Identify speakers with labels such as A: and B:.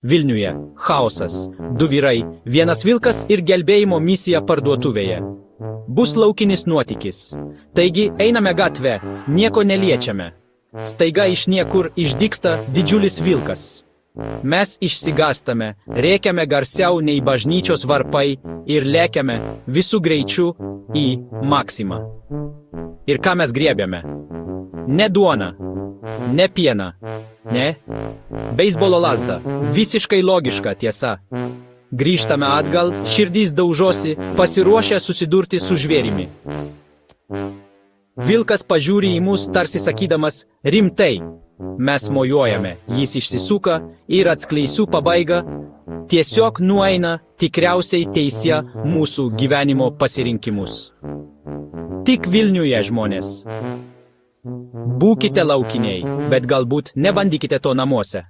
A: Vilniuje chaosas. 2 vyrai, 1 vilkas ir gelbėjimo misija parduotuvėje. Bus laukinis nuotykis. Taigi einame gatvę, nieko neliečiame. Staiga iš niekur išdygsta didžiulis vilkas. Mes išsigąstame, rėkiame garsiau nei bažnyčios varpai ir lėkiame visų greičių į Maksimą. Ir ką mes griebiame? Ne duoną, ne pieną, ne beisbolo lazdą. Visiškai logiška tiesa. Grįžtame atgal, širdys daužosi, pasiruošę susidurti su žvėrimi. Vilkas pažiūri į mus, tarsi sakydamas rimtai. Mes mojuojame, jis išsisuka ir atskleisiu pabaigą, tiesiog nueina tikriausiai teisia mūsų gyvenimo pasirinkimus. Tik Vilniuje, žmonės. Būkite laukiniai, bet galbūt nebandykite to namuose.